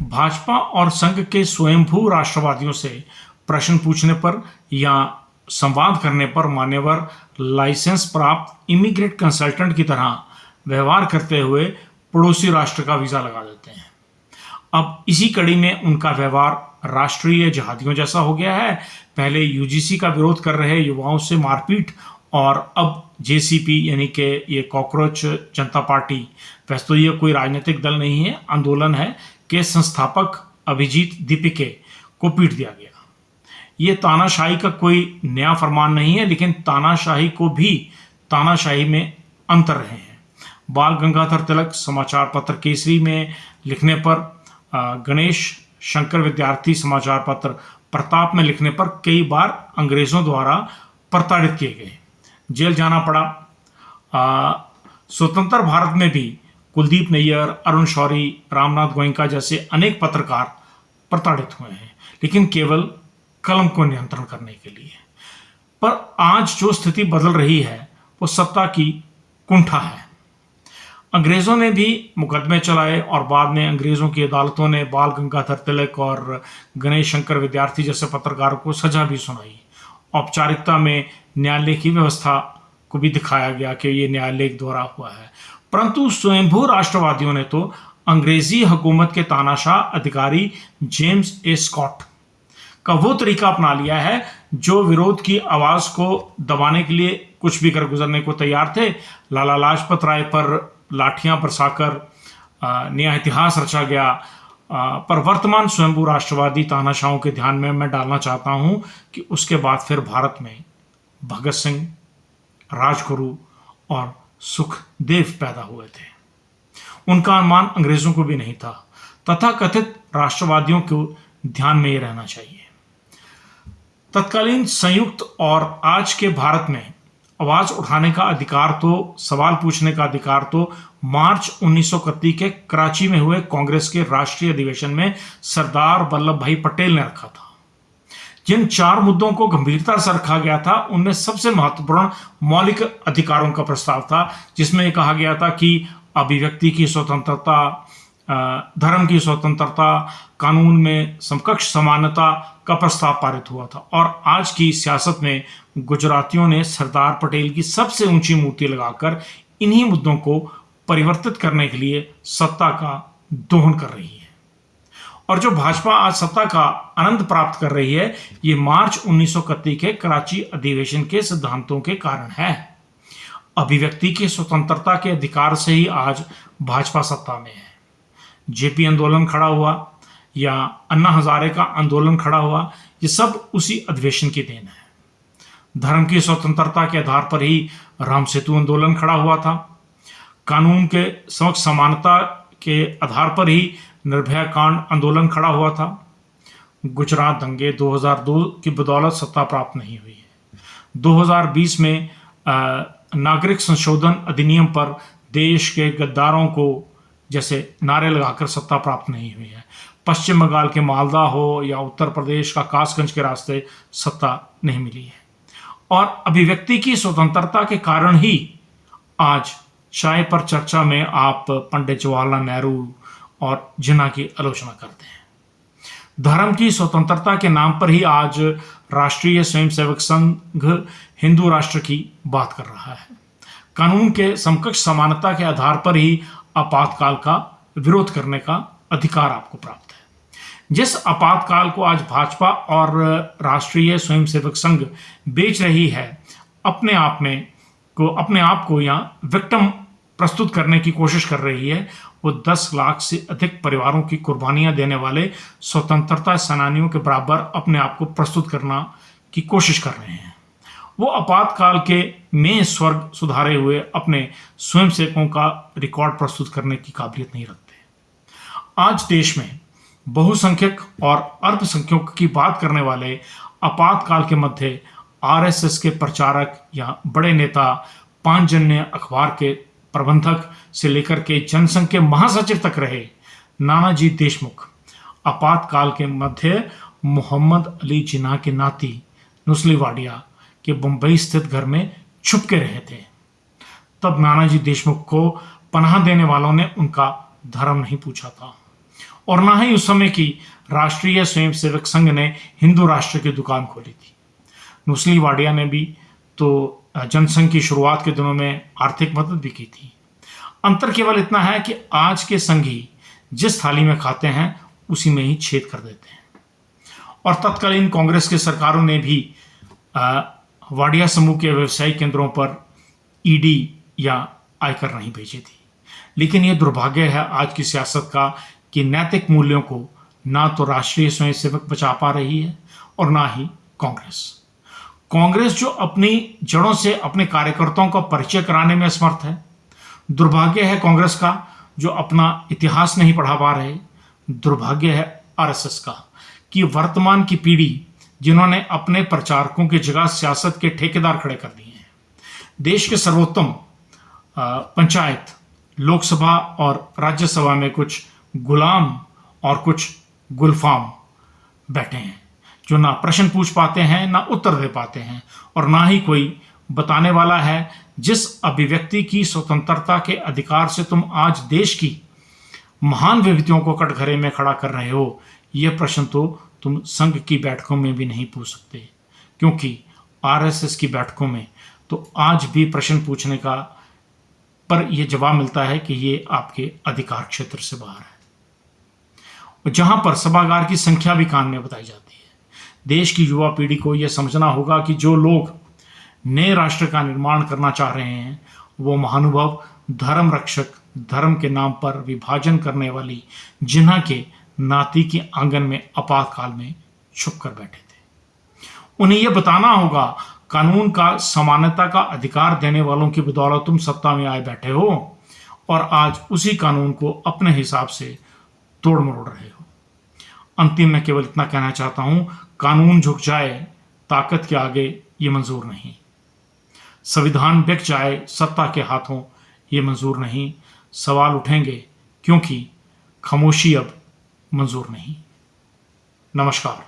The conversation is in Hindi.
भाजपा और संघ के स्वयंभू राष्ट्रवादियों से प्रश्न पूछने पर या संवाद करने पर मान्यवर लाइसेंस प्राप्त इमिग्रेट कंसल्टेंट की तरह व्यवहार करते हुए पड़ोसी राष्ट्र का वीजा लगा देते हैं। अब इसी कड़ी में उनका व्यवहार राष्ट्रीय जिहादियों जैसा हो गया है। पहले यूजीसी का विरोध कर रहे युवाओं से मारपीट और अब जेसीपी यानी कि ये कॉकरोच जनता पार्टी, वैसे तो ये कोई राजनीतिक दल नहीं है, आंदोलन है, के संस्थापक अभिजीत दीपिके को पीट दिया गया। ये तानाशाही का कोई नया फरमान नहीं है, लेकिन तानाशाही को भी तानाशाही में अंतर रहे हैं। बाल गंगाधर तिलक समाचार पत्र केसरी में लिखने पर, गणेश शंकर विद्यार्थी समाचार पत्र प्रताप में लिखने पर कई बार अंग्रेजों द्वारा प्रताड़ित किए गए, जेल जाना पड़ा। स्वतंत्र भारत में भी कुलदीप नैयर, अरुण शौरी, रामनाथ गोयनका जैसे अनेक पत्रकार प्रताड़ित हुए हैं, लेकिन केवल कलम को नियंत्रण करने के लिए। पर आज जो स्थिति बदल रही है वो सत्ता की कुंठा है। अंग्रेजों ने भी मुकदमे चलाए और बाद में अंग्रेजों की अदालतों ने बाल गंगाधर तिलक और गणेश शंकर विद्यार्थी जैसे पत्रकारों को सजा भी सुनाई। औपचारिकता में न्यायालय की व्यवस्था को भी दिखाया गया कि ये न्यायालय द्वारा हुआ है, परंतु स्वयंभू राष्ट्रवादियों ने तो अंग्रेजी हुकूमत के तानाशाह अधिकारी जेम्स ए स्कॉट का वो तरीका अपना लिया है जो विरोध की आवाज को दबाने के लिए कुछ भी कर गुजरने को तैयार थे। लाला लाजपत राय पर लाठियां बरसाकर नया इतिहास रचा गया। पर वर्तमान स्वयंभू राष्ट्रवादी तानाशाहों के ध्यान में मैं डालना चाहता हूं कि उसके बाद फिर भारत में भगत सिंह, राजगुरु और सुखदेव पैदा हुए थे। उनका अनुमान अंग्रेजों को भी नहीं था। तथाकथित राष्ट्रवादियों को ध्यान में ये रहना चाहिए, तत्कालीन संयुक्त और आज के भारत में आवाज उठाने का अधिकार तो, सवाल पूछने का अधिकार तो मार्च 1931 के कराची में हुए कांग्रेस के राष्ट्रीय अधिवेशन में सरदार वल्लभ भाई पटेल ने रखा था। जिन 4 मुद्दों को गंभीरता से रखा गया था उनमें सबसे महत्वपूर्ण मौलिक अधिकारों का प्रस्ताव था, जिसमें कहा गया था कि अभिव्यक्ति की स्वतंत्रता, धर्म की स्वतंत्रता, कानून में समकक्ष समानता का प्रस्ताव पारित हुआ था। और आज की सियासत में गुजरातियों ने सरदार पटेल की सबसे ऊंची मूर्ति लगाकर इन्हीं मुद्दों को परिवर्तित करने के लिए सत्ता का दोहन कर रही है। और जो भाजपा आज सत्ता का आनंद प्राप्त कर रही है, ये मार्च 1931 के कराची अधिवेशन के सिद्धांतों के कारण है। अभिव्यक्ति की स्वतंत्रता के अधिकार से ही आज भाजपा सत्ता में है। जेपी आंदोलन खड़ा हुआ या अन्ना हजारे का आंदोलन खड़ा हुआ, ये सब उसी अधिवेशन की देन है। धर्म की स्वतंत्रता के आधार पर ही राम सेतु आंदोलन खड़ा हुआ था। कानून के समक्ष समानता के आधार पर ही निर्भया कांड आंदोलन खड़ा हुआ था। गुजरात दंगे 2002 की बदौलत सत्ता प्राप्त नहीं हुई है। 2020 में नागरिक संशोधन अधिनियम पर देश के गद्दारों को जैसे नारे लगाकर सत्ता प्राप्त नहीं हुई है। पश्चिम बंगाल के मालदा हो या उत्तर प्रदेश का कासगंज के रास्ते सत्ता नहीं मिली है। और अभिव्यक्ति की स्वतंत्रता के कारण ही आज चाय पर चर्चा में आप पंडित जवाहरलाल नेहरू और जिन्ना की आलोचना करते हैं। धर्म की स्वतंत्रता के नाम पर ही आज राष्ट्रीय स्वयंसेवक संघ हिंदू राष्ट्र की बात कर रहा है। कानून के समकक्ष समानता के आधार पर ही आपातकाल का विरोध करने का अधिकार आपको प्राप्त है। जिस आपातकाल को आज भाजपा और राष्ट्रीय स्वयंसेवक संघ बेच रही है, अपने आप को या विक्टिम प्रस्तुत करने की कोशिश कर रही है, वो 10 लाख से अधिक परिवारों की कुर्बानियां देने वाले स्वतंत्रता सेनानियों के बराबर अपने आप को प्रस्तुत करना की कोशिश कर रहे हैं। वो आपातकाल के में स्वर्ग सुधारे हुए अपने स्वयंसेवकों का रिकॉर्ड प्रस्तुत करने की काबिलियत नहीं रखते। आज देश में बहुसंख्यक और अल्पसंख्यकों की बात करने वाले आपातकाल के मध्य आरएसएस के प्रचारक या बड़े नेता, पांचजन्य अखबार के प्रबंधक से लेकर के जनसंघ के महासचिव तक रहे नानाजी देशमुख आपातकाल के मध्य मोहम्मद अली जिन्ना के नाती नुस्लीवाडिया के मुंबई स्थित घर में छुप के रहे थे। तब नानाजी देशमुख को पनाह देने वालों ने उनका धर्म नहीं पूछा था। और ना ही उस समय की राष्ट्रीय स्वयंसेवक संघ ने हिंदू राष्ट्र की दुकान खोली थी। नुस्ली वाडिया ने भी तो जनसंघ की शुरुआत के दिनों में आर्थिक मदद भी की थी। अंतर केवल इतना है कि आज के संघी जिस थाली में खाते हैं उसी में ही छेद कर देते हैं। और तत्कालीन कांग्रेस के सरकारों ने भी वाडिया समूह के व्यवसायिक केंद्रों पर ईडी या आयकर नहीं भेजी थी। लेकिन यह दुर्भाग्य है आज की सियासत का कि नैतिक मूल्यों को ना तो राष्ट्रीय स्वयंसेवक बचा पा रही है और ना ही कांग्रेस जो अपनी जड़ों से अपने कार्यकर्ताओं का परिचय कराने में असमर्थ है। दुर्भाग्य है कांग्रेस का जो अपना इतिहास नहीं पढ़ा पा रहे। दुर्भाग्य है आरएसएस का कि वर्तमान की पीढ़ी जिन्होंने अपने प्रचारकों की जगह सियासत के ठेकेदार खड़े कर दिए हैं। देश के सर्वोत्तम पंचायत, लोकसभा और राज्यसभा में कुछ गुलाम और कुछ गुलफाम बैठे हैं जो ना प्रश्न पूछ पाते हैं, ना उत्तर दे पाते हैं और ना ही कोई बताने वाला है जिस अभिव्यक्ति की स्वतंत्रता के अधिकार से तुम आज देश की महान विभूतियों को कटघरे में खड़ा कर रहे हो। यह प्रश्न तो तुम संघ की बैठकों में भी नहीं पूछ सकते, क्योंकि आरएसएस की बैठकों में तो आज भी प्रश्न पूछने का पर यह जवाब मिलता है कि ये आपके अधिकार क्षेत्र से बाहर है। और जहां पर सभागार की संख्या भी कान में बताई जाती है। देश की युवा पीढ़ी को यह समझना होगा कि जो लोग नए राष्ट्र का निर्माण करना चाह रहे हैं वो महानुभाव धर्म रक्षक, धर्म के नाम पर विभाजन करने वाली जिन्हा के नाती के आंगन में आपातकाल में छुप कर बैठे थे। उन्हें यह बताना होगा कानून का समानता का अधिकार देने वालों की बदौलत तुम सत्ता में आए बैठे हो और आज उसी कानून को अपने हिसाब से तोड़ मरोड़ रहे हो। अंतिम में केवल इतना कहना चाहता हूं, कानून झुक जाए ताकत के आगे ये मंजूर नहीं, संविधान बिक जाए सत्ता के हाथों ये मंजूर नहीं। सवाल उठेंगे क्योंकि खामोशी अब मंजूर नहीं। नमस्कार।